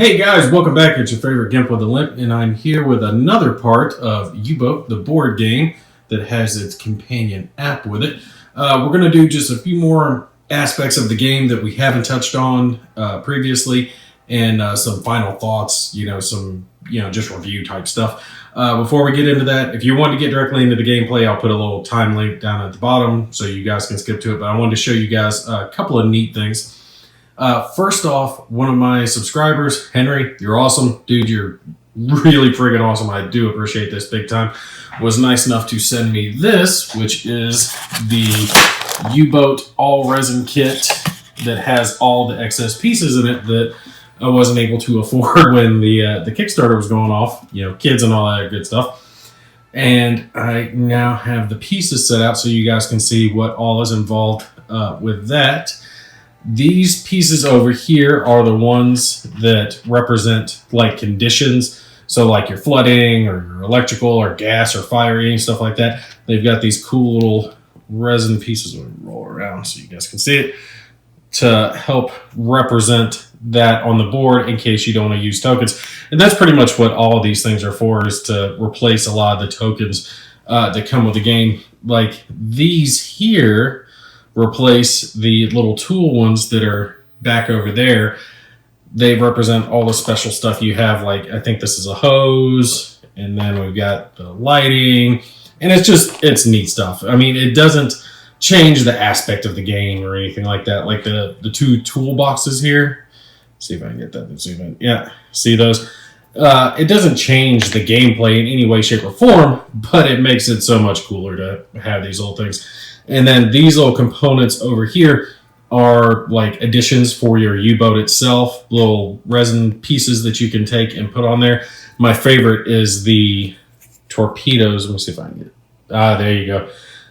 Hey guys, welcome back. It's your favorite Gimp with a Limp, and I'm here with another part of Uboot, the board game that has its companion app with it. We're going to do just a few more aspects of the game that we haven't touched on previously, and some final thoughts, some just review type stuff. Before we get into that, if you want to get directly into the gameplay, I'll put a little time link down at the bottom so you guys can skip to it, but I wanted to show you guys a couple of neat things. First off, one of my subscribers, Henry, you're awesome. Dude, you're really friggin' awesome. I do appreciate this big time. Was nice enough to send me this, which is the Uboot all resin kit that has all the excess pieces in it that I wasn't able to afford when the Kickstarter was going off, kids and all that good stuff. And I now have the pieces set out so you guys can see what all is involved with that. These pieces over here are the ones that represent like conditions. So like your flooding or your electrical or gas or fire, any stuff like that. They've got these cool little resin pieces that roll around so you guys can see it to help represent that on the board in case you don't want to use tokens. And that's pretty much what all of these things are for, is to replace a lot of the tokens that come with the game. Like these here replace the little tool ones that are back over there. They represent all the special stuff you have. Like I think this is a hose, and then we've got the lighting, and it's neat stuff. I mean, it doesn't change the aspect of the game or anything like that. Like the two toolboxes here. Let's see if I can get that to zoom in. Yeah, see those? It doesn't change the gameplay in any way, shape, or form, but it makes it so much cooler to have these little things. And then these little components over here are like additions for your U-boat itself, little resin pieces that you can take and put on there. My favorite is the torpedoes. Let me see if I can get it. There you go.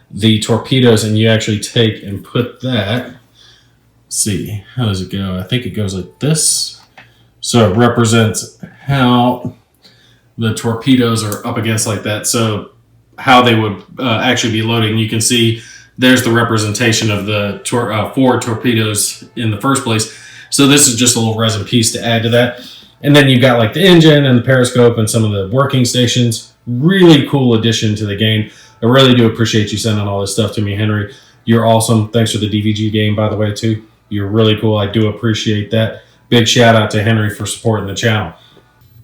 The torpedoes, and you actually take and put that. Let's see, how does it go? I think it goes like this. So it represents how the torpedoes are up against like that. So how they would actually be loading. You can see there's the representation of the four torpedoes in the first place. So this is just a little resin piece to add to that. And then you've got like the engine and the periscope and some of the working stations. Really cool addition to the game. I really do appreciate you sending all this stuff to me, Henry. You're awesome. Thanks for the DVG game, by the way, too. You're really cool. I do appreciate that. Big shout out to Henry for supporting the channel.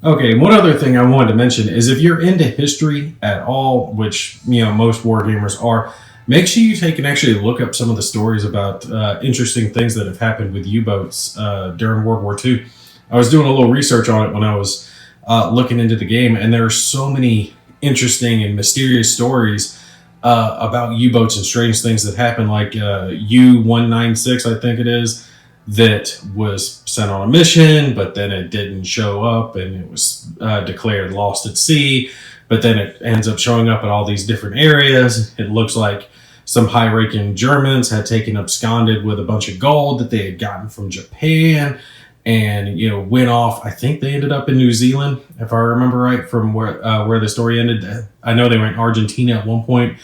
Okay, one other thing I wanted to mention is if you're into history at all, which most war gamers are, make sure you take and actually look up some of the stories about interesting things that have happened with U-boats during World War II. I was doing a little research on it when I was looking into the game, and there are so many interesting and mysterious stories about U-boats and strange things that happen, like U-196, I think it is, that was sent on a mission, but then it didn't show up, and it was declared lost at sea. But then it ends up showing up at all these different areas. It looks like some high-ranking Germans had taken absconded with a bunch of gold that they had gotten from Japan, and went off. I think they ended up in New Zealand, if I remember right, from where the story ended. I know they went Argentina at one point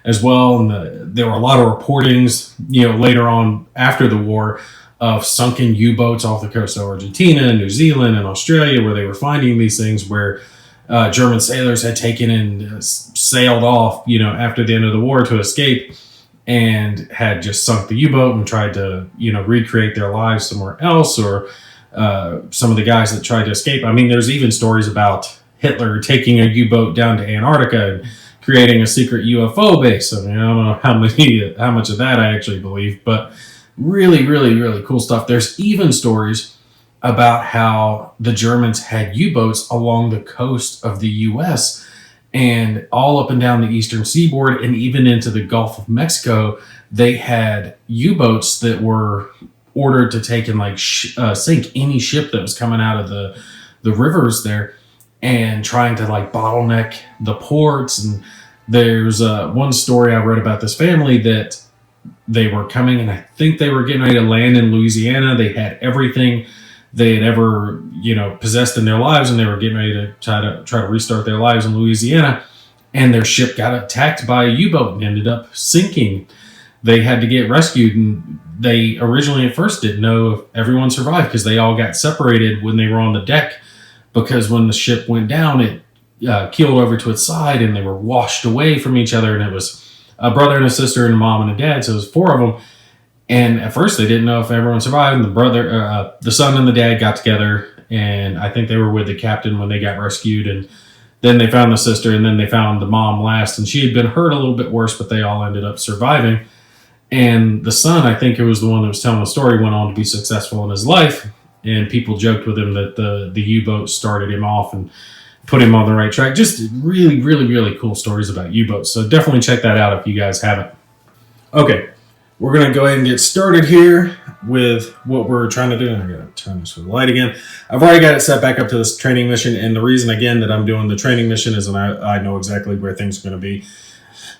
as well, and there were a lot of reportings, later on after the war, of sunken U-boats off the coast of Argentina, New Zealand, and Australia, where they were finding these things where German sailors had taken and sailed off, after the end of the war to escape, and had just sunk the U-boat and tried to, recreate their lives somewhere else, or some of the guys that tried to escape. I mean, there's even stories about Hitler taking a U-boat down to Antarctica and creating a secret UFO base. I mean, I don't know how much of that I actually believe, but really, really, really cool stuff. There's even stories about how the Germans had U-boats along the coast of the U.S. and all up and down the eastern seaboard, and even into the Gulf of Mexico. They had U-boats that were ordered to take and sink any ship that was coming out of the rivers there, and trying to bottleneck the ports. And there's one story I read about this family that they were coming, and I think they were getting ready to land in Louisiana. They had everything they had ever, possessed in their lives, and they were getting ready to try to restart their lives in Louisiana. And their ship got attacked by a U-boat and ended up sinking. They had to get rescued, and they originally at first didn't know if everyone survived because they all got separated when they were on the deck, because when the ship went down, it keeled over to its side and they were washed away from each other, and it was a brother and a sister and a mom and a dad, so it was 4 of them. And at first they didn't know if everyone survived, and the son and the dad got together, and I think they were with the captain when they got rescued, and then they found the sister, and then they found the mom last, and she had been hurt a little bit worse, but they all ended up surviving. And the son, I think it was the one that was telling the story, went on to be successful in his life, and people joked with him that the U-boat started him off and put him on the right track. Just really, really, really cool stories about U-boats. So definitely check that out if you guys haven't. Okay, we're going to go ahead and get started here with what we're trying to do. I got to turn this for the light again. I've already got it set back up to this training mission, and the reason, again, that I'm doing the training mission is that I know exactly where things are going to be,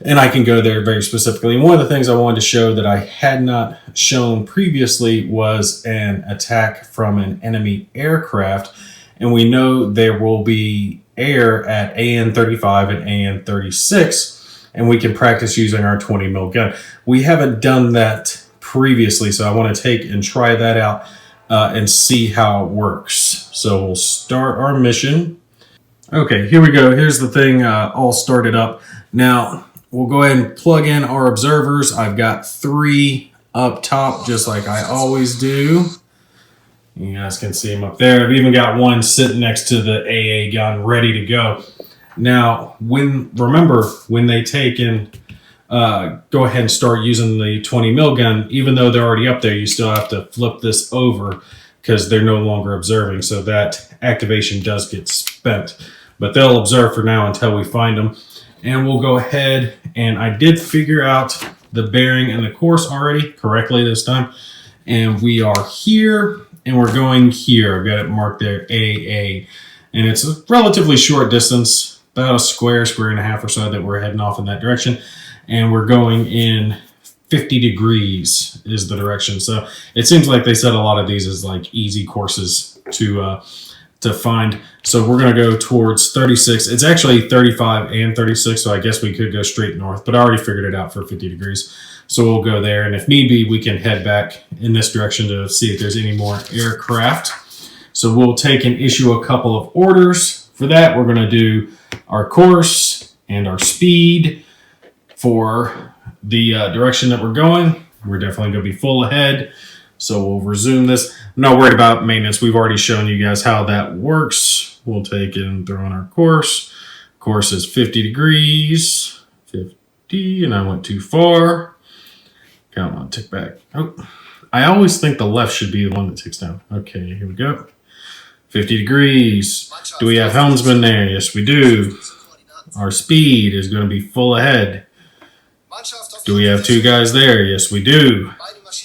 and I can go there very specifically. And one of the things I wanted to show that I had not shown previously was an attack from an enemy aircraft. And we know there will be air at AN-35 and AN-36, and we can practice using our 20 mil gun. We haven't done that previously, so I want to take and try that out and see how it works. So we'll start our mission. Okay, here we go. Here's the thing all started up. Now, we'll go ahead and plug in our observers. I've got 3 up top, just like I always do. You guys can see them up there. I've even got one sitting next to the AA gun ready to go. Now, remember, when they take and go ahead and start using the 20 mil gun, even though they're already up there, you still have to flip this over because they're no longer observing. So that activation does get spent. But they'll observe for now until we find them. And we'll go ahead, and I did figure out the bearing and the course already correctly this time. And we are here, and we're going here. I've got it marked there, AA. And it's a relatively short distance, about a square and a half or so, that we're heading off in that direction. And we're going in 50 degrees is the direction. So it seems like they set a lot of these as like easy courses to find. So we're going to go towards 36. It's actually 35 and 36, so I guess we could go straight north, but I already figured it out for 50 degrees. So we'll go there, and if need be, we can head back in this direction to see if there's any more aircraft. So we'll take and issue a couple of orders. For that, we're going to do our course and our speed for the direction that we're going. We're definitely going to be full ahead. So we'll resume this. I'm not worried about maintenance. We've already shown you guys how that works. We'll take and throw in our course. Course is 50 degrees. 50, and I went too far. Come on, tick back. Oh, I always think the left should be the one that ticks down. Okay, here we go. 50 degrees. Do we have helmsman there? Yes, we do. Our speed is going to be full ahead. Do we have 2 guys there? Yes, we do.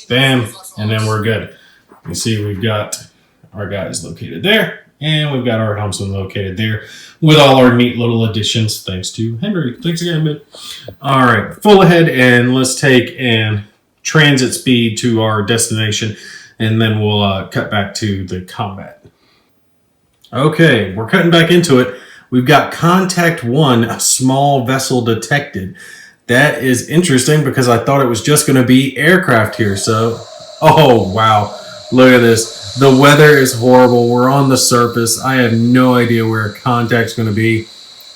Bam, and then we're good. You see we've got our guys located there, and we've got our helmsman located there with all our neat little additions, thanks to Henry. Thanks again, man. All right, full ahead, and let's take and transit speed to our destination, and then we'll cut back to the combat. Okay, we're cutting back into it. We've got contact 1, a small vessel detected. That is interesting because I thought it was just going to be aircraft here. So, oh, wow. Look at this. The weather is horrible. We're on the surface. I have no idea where contact's going to be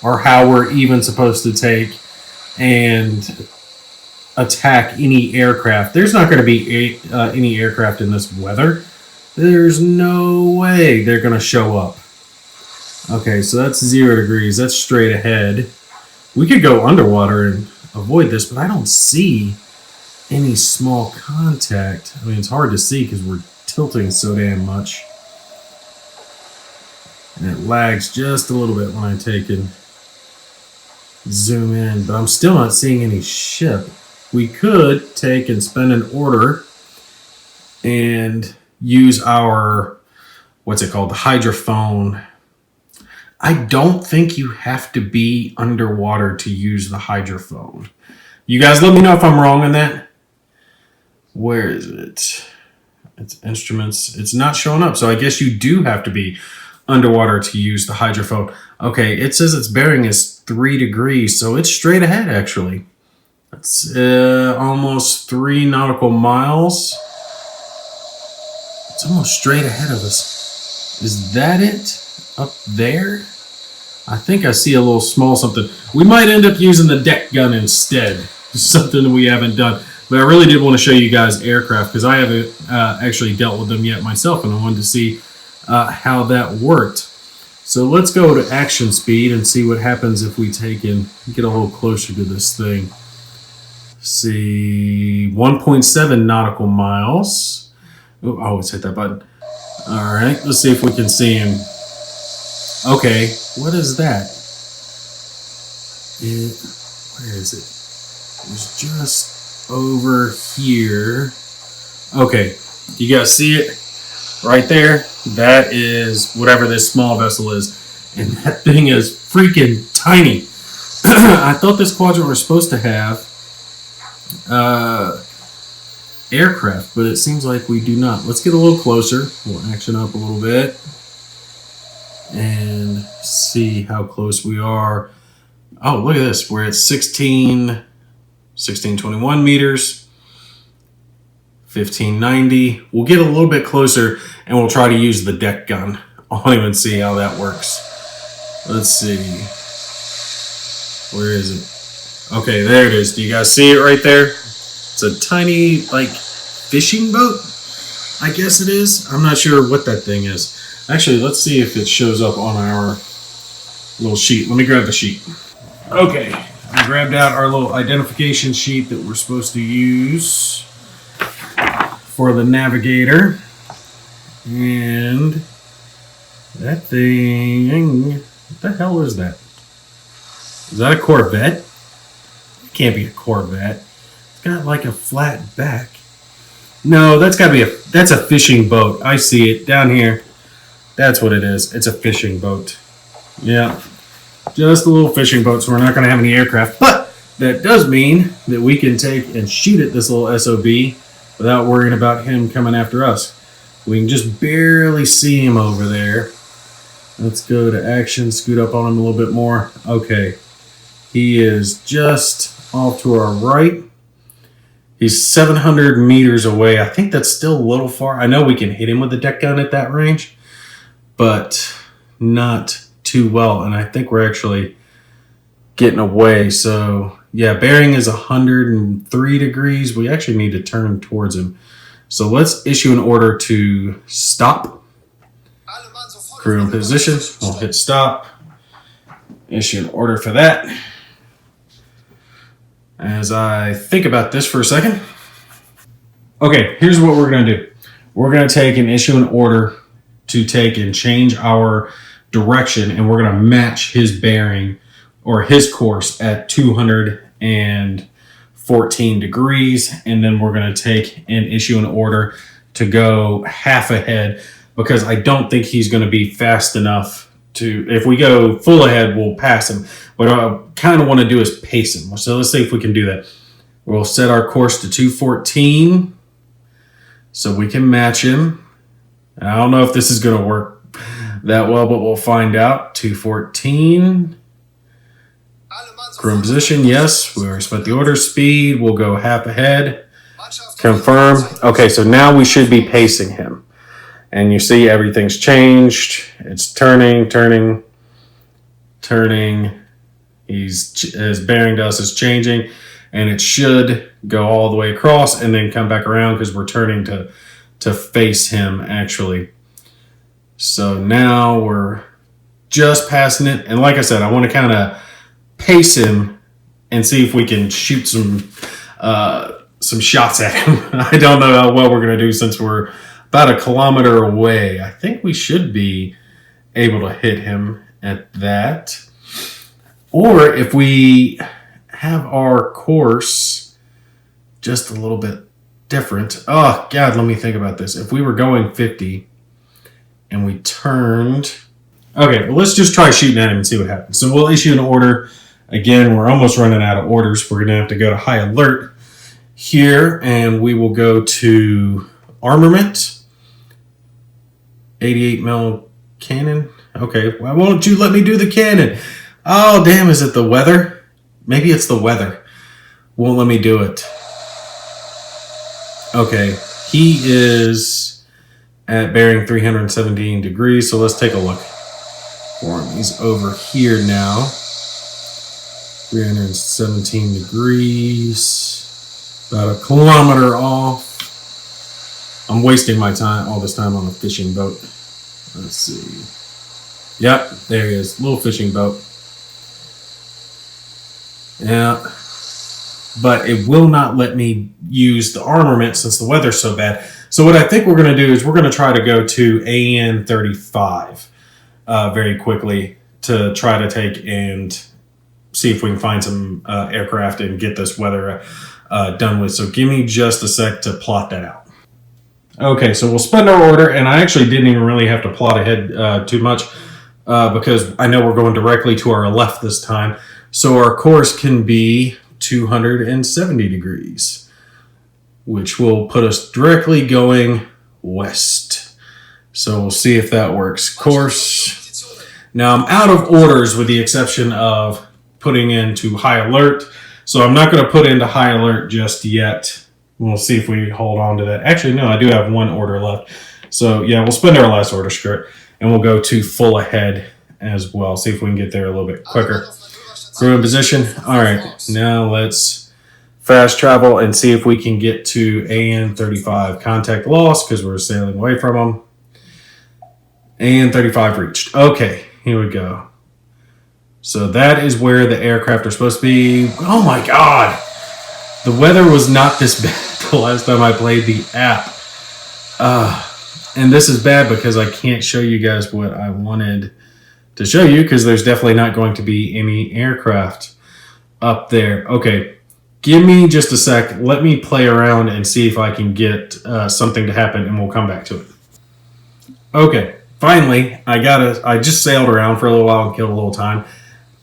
or how we're even supposed to take and attack any aircraft. There's not going to be any aircraft in this weather. There's no way they're going to show up. Okay, so that's 0 degrees. That's straight ahead. We could go underwater and avoid this, but I don't see any small contact. I mean, it's hard to see because we're tilting so damn much. And it lags just a little bit when I take and zoom in, but I'm still not seeing any ship. We could take and spend an order and use our, what's it called, the hydrophone. I don't think you have to be underwater to use the hydrophone. You guys let me know if I'm wrong on that. Where is it? It's instruments. It's not showing up. So I guess you do have to be underwater to use the hydrophone. Okay, it says its bearing is 3 degrees. So it's straight ahead, actually. That's almost 3 nautical miles. It's almost straight ahead of us. Is that it? Up there? I think I see a little small something. We might end up using the deck gun instead. Something that we haven't done. But I really did want to show you guys aircraft because I haven't actually dealt with them yet myself, and I wanted to see how that worked. So let's go to action speed and see what happens if we take and get a little closer to this thing. See, 1.7 nautical miles. Oh, I always hit that button. All right, let's see if we can see him. Okay, what is that? Where is it? It's just over here. Okay, you guys see it right there? That is whatever this small vessel is, and that thing is freaking tiny. I thought this quadrant was supposed to have aircraft, but it seems like we do not. Let's get a little closer. We'll action up a little bit and see how close we are. Oh, look at this. We're at 1621 meters, 1590. We'll get a little bit closer and we'll try to use the deck gun on him and see how that works. Let's see. Where is it? Okay, there it is. Do you guys see it right there? It's a tiny, like, fishing boat, I guess it is. I'm not sure what that thing is. Actually, let's see if it shows up on our little sheet. Let me grab the sheet. Okay, I grabbed out our little identification sheet that we're supposed to use for the navigator. And that thing, what the hell is that? Is that a Corvette? It can't be a Corvette. It's got like a flat back. No, that's gotta be that's a fishing boat. I see it down here. That's what it is. It's a fishing boat. Yeah, just a little fishing boat, so we're not gonna have any aircraft. But that does mean that we can take and shoot at this little SOB without worrying about him coming after us. We can just barely see him over there. Let's go to action, scoot up on him a little bit more. Okay, he is just off to our right. He's 700 meters away. I think that's still a little far. I know we can hit him with the deck gun at that range, but not too well. And I think we're actually getting away. So yeah, bearing is 103 degrees. We actually need to turn towards him. So let's issue an order to stop. Crew in position. We'll hit stop. Issue an order for that. As I think about this for a second. Okay, here's what we're going to do. We're going to take and issue an order to take and change our direction, and we're going to match his bearing or his course at 214 degrees, and then we're going to take and issue an order to go half ahead because I don't think he's going to be fast enough to, if we go full ahead, we'll pass him. What I kind of want to do is pace him. So let's see if we can do that. We'll set our course to 214 so we can match him. I don't know if this is going to work that well, but we'll find out. 214. Crew in position, yes. We already spent the order. Speed, we'll go half ahead. Confirm. Okay, so now we should be pacing him. And you see everything's changed. It's turning. His bearing to us is changing. And it should go all the way across and then come back around because we're turning to face him, actually. So now we're just passing it. And like I said, I want to kind of pace him and see if we can shoot some shots at him. I don't know how well we're going to do since we're about 1 kilometer away. I think we should be able to hit him at that. Or if we have our course just a little bit different. Oh, God, let me think about this. If we were going 50 and we turned... Okay, well, let's just try shooting at him and see what happens. So we'll issue an order. Again, we're almost running out of orders. We're going to have to go to high alert here, and we will go to armament. 88 mil cannon. Okay, why won't you let me do the cannon? Oh, damn, is it the weather? Maybe it's the weather. Won't let me do it. Okay, he is at bearing 317 degrees, so let's take a look for him. He's over here now. 317 degrees, about a kilometer off. I'm wasting my time, all this time on a fishing boat. Let's see. Yep, there he is, little fishing boat. Yeah, but it will not let me use the armament since the weather's so bad. So what I think we're going to do is we're going to try to go to AN 35 very quickly to try to take and see if we can find some aircraft and get this weather done with. So give me just a sec to plot that out. Okay, so we'll spend our order, and I actually didn't even really have to plot ahead too much because I know we're going directly to our left this time. So our course can be 270 degrees, which will put us directly going west. So we'll see if that works. Course. Now I'm out of orders with the exception of putting into high alert. So I'm not going to put into high alert just yet. We'll see if we hold on to that. Actually, no, I do have one order left. So yeah, we'll spend our last order script and we'll go to full ahead as well. See if we can get there a little bit quicker. Crew in position. All right, now let's fast travel and see if we can get to AN 35. Contact lost because we're sailing away from them. AN 35 reached. Okay, here we go. So that is where the aircraft are supposed to be. Oh my God. The weather was not this bad the last time I played the app. And this is bad because I can't show you guys what I wanted to show you because there's definitely not going to be any aircraft up there. Okay, give me just a sec. Let me play around and see if I can get something to happen and we'll come back to it. Okay, finally, I just sailed around for a little while and killed a little time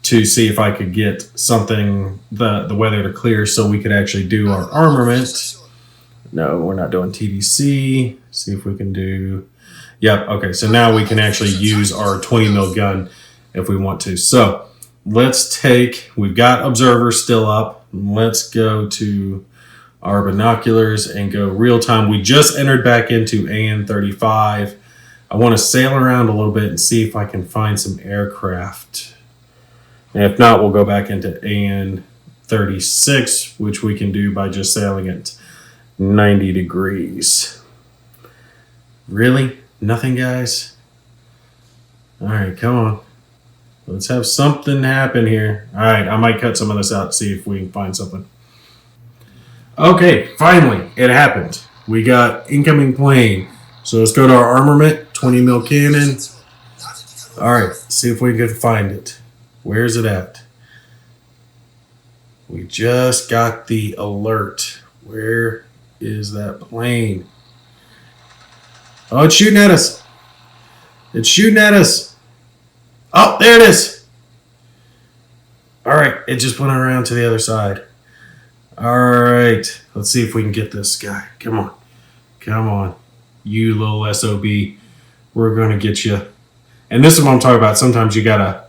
to see if I could get something, the weather to clear so we could actually do our armament. No, we're not doing TDC. See if we can do... Yep, okay, so now we can actually use our 20 mil gun if we want to. So let's take... We've got observers still up. Let's go to our binoculars and go real time. We just entered back into AN 35. I want to sail around a little bit and see if I can find some aircraft. And if not, we'll go back into AN 36, which we can do by just sailing at 90 degrees. Really? Nothing, guys? All right, come on. Let's have something happen here. All right, I might cut some of this out, see if we can find something. Okay, finally, it happened. We got incoming plane. So let's go to our armament, 20 mil cannon. All right, see if we can find it. Where's it at? We just got the alert. Where is that plane? Oh, it's shooting at us. It's shooting at us. Oh, there it is. All right, it just went around to the other side. All right, let's see if we can get this guy. Come on. Come on. You little SOB. We're going to get you. And this is what I'm talking about. Sometimes you got to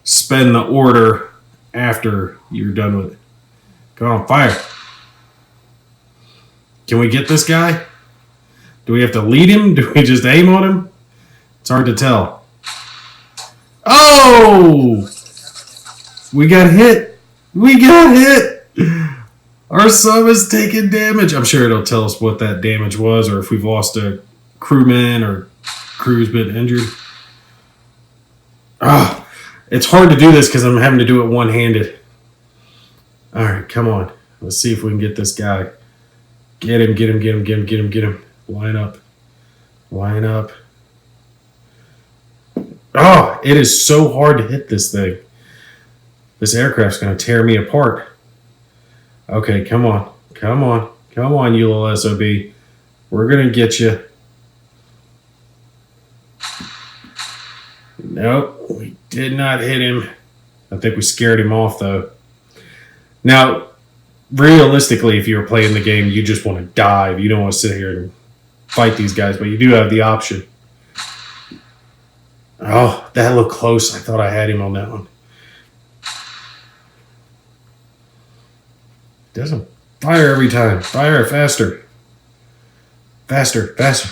spend the order after you're done with it. Come on, fire. Can we get this guy? Do we have to lead him? Do we just aim on him? It's hard to tell. Oh! We got hit. We got hit. Our sub is taking damage. I'm sure it'll tell us what that damage was or if we've lost a crewman or crew's been injured. Ah. It's hard to do this because I'm having to do it one-handed. All right, come on. Let's see if we can get this guy. Get him, get him, get him, get him, get him, get him. Line up. Line up. Oh, it is so hard to hit this thing. This aircraft's going to tear me apart. Okay, come on. Come on. Come on, you little SOB. We're going to get you. Nope, we did not hit him. I think we scared him off, though. Now, realistically, if you're playing the game, you just want to dive. You don't want to sit here and fight these guys, but you do have the option. Oh, that looked close. I thought I had him on that one. Doesn't fire every time. Fire faster. Faster, faster.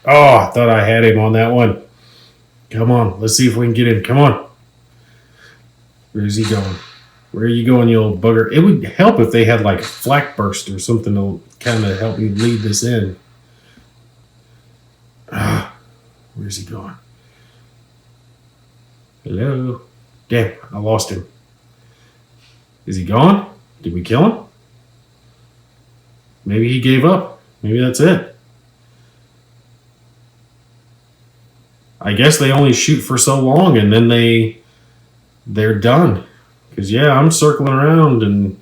Oh, I thought I had him on that one. Come on, let's see if we can get him. Come on. Where is he going? Where are you going, you old bugger? It would help if they had like a flak burst or something to kind of help me lead this in. Where's he going? Hello? Damn, I lost him. Is he gone? Did we kill him? Maybe he gave up. Maybe that's it. I guess they only shoot for so long and then they're done. Because, yeah, I'm circling around and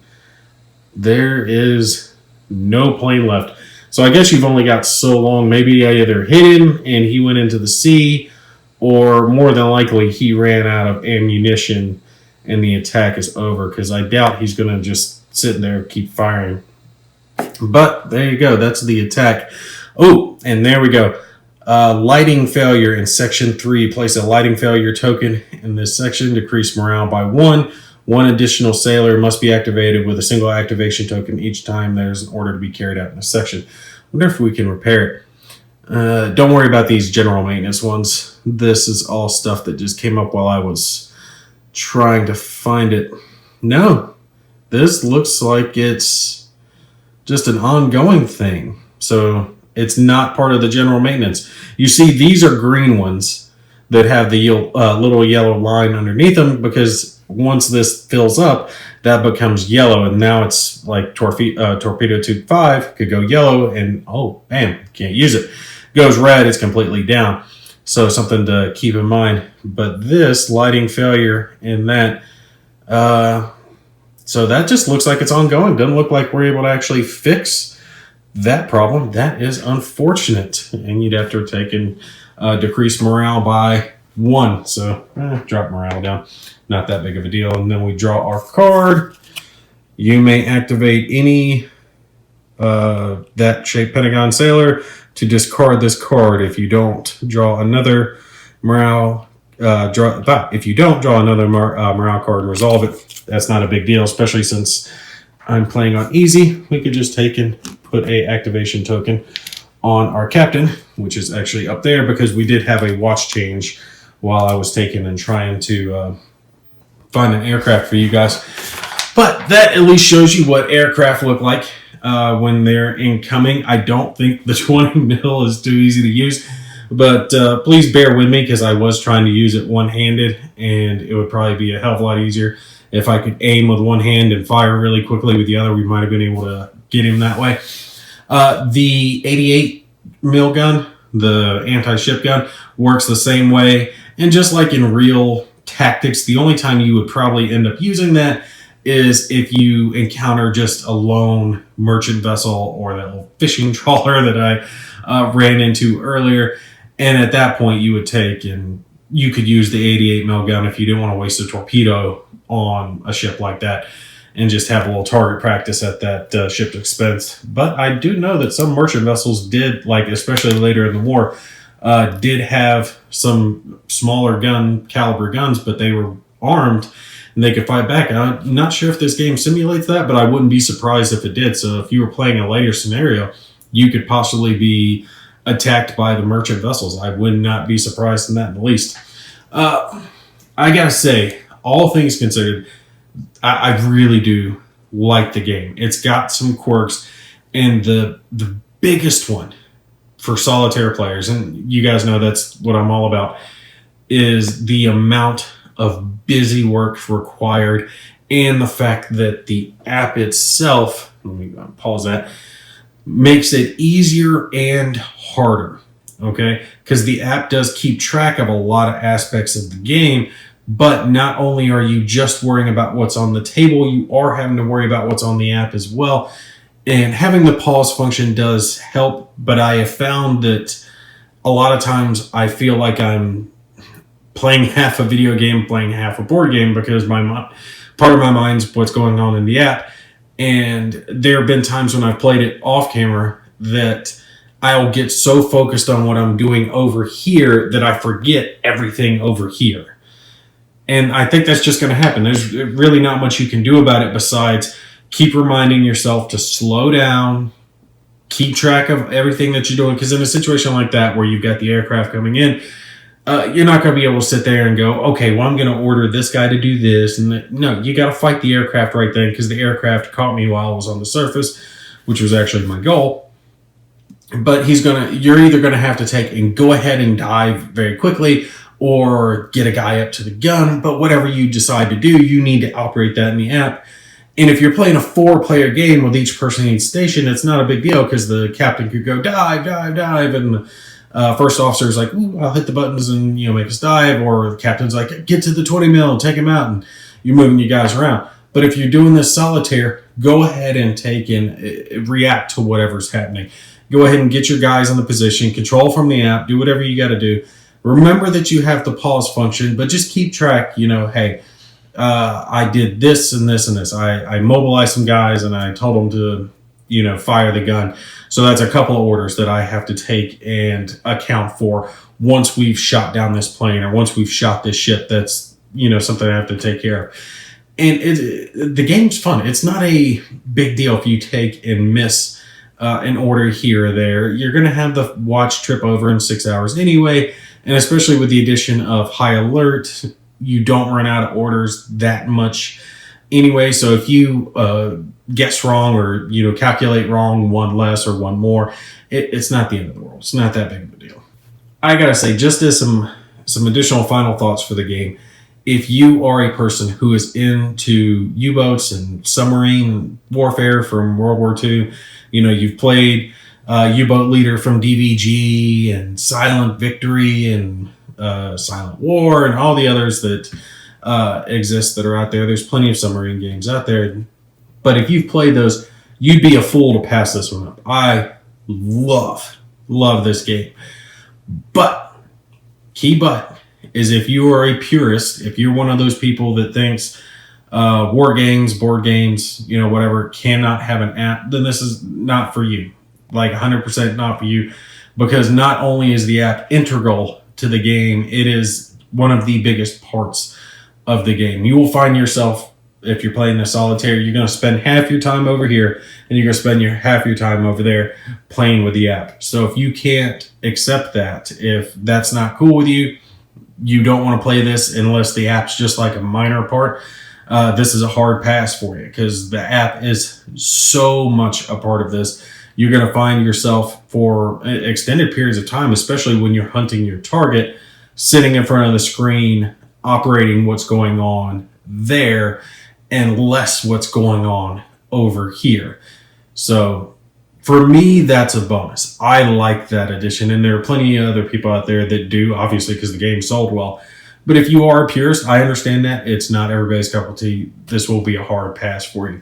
there is no plane left. So I guess you've only got so long. Maybe I either hit him and he went into the sea, or more than likely he ran out of ammunition and the attack is over, because I doubt he's going to just sit there and keep firing. But there you go. That's the attack. Oh, and there we go. Lighting failure in section 3. Place a lighting failure token in this section. Decrease morale by 1. One additional sailor must be activated with a single activation token each time there's an order to be carried out in a section. Wonder if we can repair it. Don't worry about these general maintenance ones. This is all stuff that just came up while I was trying to find it. No, this looks like it's just an ongoing thing. So it's not part of the general maintenance. You see, these are green ones that have the little yellow line underneath them, because once this fills up, that becomes yellow, and now it's like torpedo tube 5 could go yellow, and oh, bam, can't use it. Goes red, it's completely down. So something to keep in mind. But this lighting failure in that, so that just looks like it's ongoing. Doesn't look like we're able to actually fix that problem. That is unfortunate, and you'd have to have taken decreased morale by 1. So drop morale down. Not that big of a deal. And then we draw our card. You may activate any that shaped Pentagon Sailor to discard this card. If you don't draw another morale, if you don't draw another morale card and resolve it, that's not a big deal, especially since I'm playing on easy. We could just take and put a activation token on our captain, which is actually up there, because we did have a watch change while I was taking and trying to find an aircraft for you guys. But that at least shows you what aircraft look like when they're incoming. I don't think the 20 mil is too easy to use, but please bear with me, because I was trying to use it one-handed, and it would probably be a hell of a lot easier if I could aim with one hand and fire really quickly with the other. We might have been able to get him that way. The 88 mil gun, the anti-ship gun, works the same way. And just like in real tactics, the only time you would probably end up using that is if you encounter just a lone merchant vessel or that little fishing trawler that I ran into earlier. And at that point, you would take and you could use the 88 mil gun if you didn't want to waste a torpedo on a ship like that, and just have a little target practice at that ship's expense. But I do know that some merchant vessels did, like especially later in the war, did have some smaller caliber guns, but they were armed and they could fight back. I'm not sure if this game simulates that, but I wouldn't be surprised if it did. So if you were playing a later scenario, you could possibly be attacked by the merchant vessels. I would not be surprised in that in the least. I gotta say, all things considered, I really do like the game. It's got some quirks, and the biggest one for solitaire players, and you guys know that's what I'm all about, is the amount of busy work required, and the fact that the app itself, let me pause that, makes it easier and harder, okay? Because the app does keep track of a lot of aspects of the game, but not only are you just worrying about what's on the table, you are having to worry about what's on the app as well. And having the pause function does help, but I have found that a lot of times I feel like I'm playing half a video game, playing half a board game, because part of my mind's what's going on in the app. And there have been times when I've played it off camera that I'll get so focused on what I'm doing over here that I forget everything over here. And I think that's just going to happen. There's really not much you can do about it besides keep reminding yourself to slow down, keep track of everything that you're doing. Because in a situation like that where you've got the aircraft coming in, you're not going to be able to sit there and go, okay, well, I'm going to order this guy to do this. And no, you got to fight the aircraft right then, because the aircraft caught me while I was on the surface, which was actually my goal. But you're either going to have to take and go ahead and dive very quickly, or get a guy up to the gun. But whatever you decide to do, you need to operate that in the app. And if you're playing a 4-player game with each person in each station, it's not a big deal, because the captain could go dive, dive, dive, and first officer's like, ooh, I'll hit the buttons and make us dive, or the captain's like, get to the 20 mil, take him out, and you're moving you guys around. But if you're doing this solitaire, go ahead and take and react to whatever's happening. Go ahead and get your guys in the position, control from the app, do whatever you got to do. Remember that you have the pause function, but just keep track, hey, I did this and this and this. I mobilized some guys and I told them to, fire the gun. So that's a couple of orders that I have to take and account for once we've shot down this plane, or once we've shot this ship. That's, something I have to take care of. And the game's fun. It's not a big deal if you take and miss an order here or there. You're going to have the watch trip over in 6 hours anyway. And especially with the addition of high alert, you don't run out of orders that much anyway. So if you guess wrong, or calculate wrong, one less or one more, it's not the end of the world. It's not that big of a deal. I gotta say, just as some additional final thoughts for the game, if you are a person who is into U-boats and submarine warfare from World War II, you've played U-boat leader from DVG and Silent Victory and Silent War and all the others that exist that are out there. There's plenty of submarine games out there. But if you've played those, you'd be a fool to pass this one up. I love this game. But, key but, is if you are a purist, if you're one of those people that thinks war games, board games, whatever, cannot have an app, then this is not for you. Like 100% not for you. Because not only is the app integral to the game, it is one of the biggest parts of the game. You will find yourself, if you're playing the solitaire, you're going to spend half your time over here and you're going to spend half your time over there playing with the app. So if you can't accept that, if that's not cool with you, you don't want to play this unless the app's just like a minor part, this is a hard pass for you, because the app is so much a part of this. You're going to find yourself for extended periods of time, especially when you're hunting your target, sitting in front of the screen, operating what's going on there, and less what's going on over here. So for me, that's a bonus. I like that addition, and there are plenty of other people out there that do, obviously, because the game sold well. But if you are a purist, I understand that. It's not everybody's cup of tea. This will be a hard pass for you.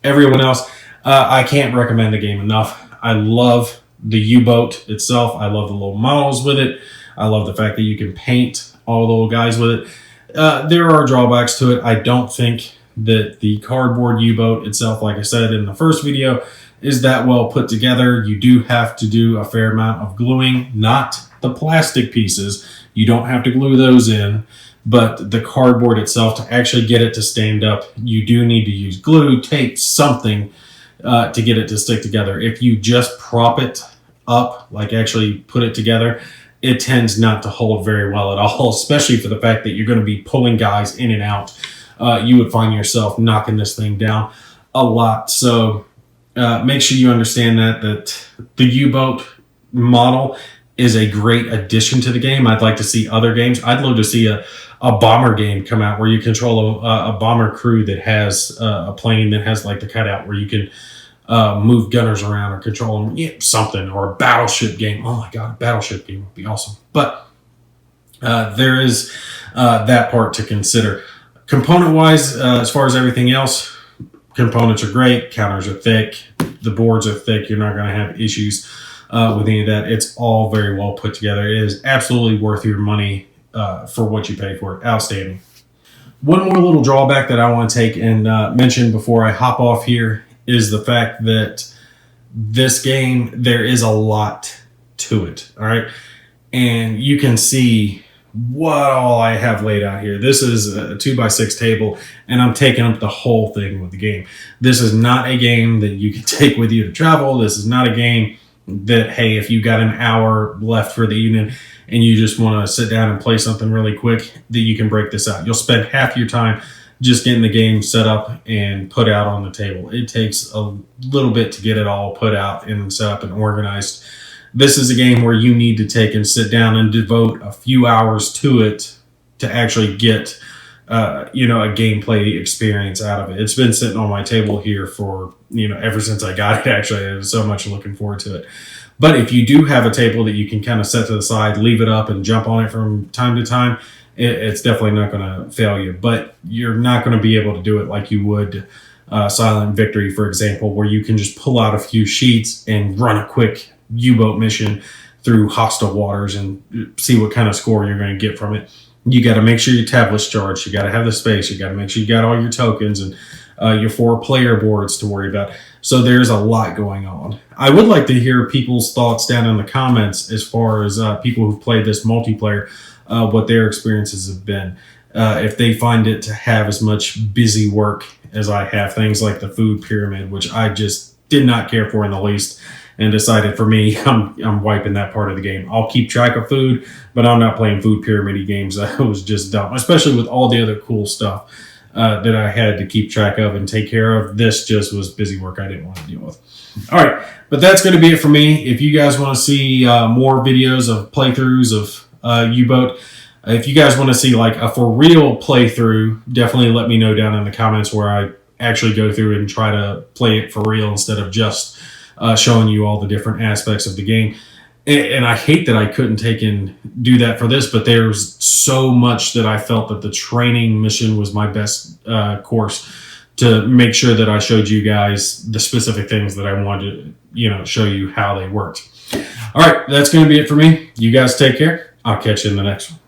Everyone else, I can't recommend the game enough. I love the U-boat itself. I love the little models with it. I love the fact that you can paint all the little guys with it. There are drawbacks to it. I don't think that the cardboard U-boat itself, like I said in the first video, is that well put together. You do have to do a fair amount of gluing, not the plastic pieces. You don't have to glue those in, but the cardboard itself, to actually get it to stand up, you do need to use glue, tape, something to get it to stick together. If you just prop it up, like actually put it together, it tends not to hold very well at all, especially for the fact that you're going to be pulling guys in and out. You would find yourself knocking this thing down a lot. So make sure you understand that the U-boat model is a great addition to the game. I'd like to see other games. I'd love to see a bomber game come out where you control a bomber crew that has a plane that has like the cutout where you can move gunners around or control them, something, or a battleship game. Oh my God, a battleship game would be awesome. But there is that part to consider. Component-wise, as far as everything else, components are great. Counters are thick. The boards are thick. You're not going to have issues with any of that. It's all very well put together. It is absolutely worth your money for what you pay for it. Outstanding. One more little drawback that I want to take and mention before I hop off here is the fact that this game, there is a lot to it. All right. And you can see what all I have laid out here. This is a 2x6 table, and I'm taking up the whole thing with the game. This is not a game that you can take with you to travel. This is not a game that, hey, if you got an hour left for the evening and you just want to sit down and play something really quick, that you can break this out. You'll spend half your time just getting the game set up and put out on the table. It takes a little bit to get it all put out and set up and organized. This is a game where you need to take and sit down and devote a few hours to it to actually get, a gameplay experience out of it. It's been sitting on my table here for, ever since I got it, actually. I was so much looking forward to it. But if you do have a table that you can kind of set to the side, leave it up and jump on it from time to time, it's definitely not going to fail you. But you're not going to be able to do it like you would Silent Victory, for example, where you can just pull out a few sheets and run a quick U-boat mission through hostile waters and see what kind of score you're going to get from it. You got to make sure your tablet's charged. You got to have the space. You got to make sure you got all your tokens and your 4-player boards to worry about. So there's a lot going on. I would like to hear people's thoughts down in the comments as far as people who've played this multiplayer, what their experiences have been. If they find it to have as much busy work as I have, things like the food pyramid, which I just did not care for in the least, and decided for me, I'm wiping that part of the game. I'll keep track of food, but I'm not playing food pyramid games. That was just dumb, especially with all the other cool stuff that I had to keep track of and take care of. This just was busy work I didn't want to deal with. All right, but that's going to be it for me. If you guys want to see more videos of playthroughs of U-Boat, if you guys want to see like a for real playthrough, definitely let me know down in the comments where I actually go through and try to play it for real instead of just showing you all the different aspects of the game. And I hate that I couldn't take and do that for this, but there's so much that I felt that the training mission was my best course to make sure that I showed you guys the specific things that I wanted to, show you how they worked. All right, that's going to be it for me. You guys take care. I'll catch you in the next one.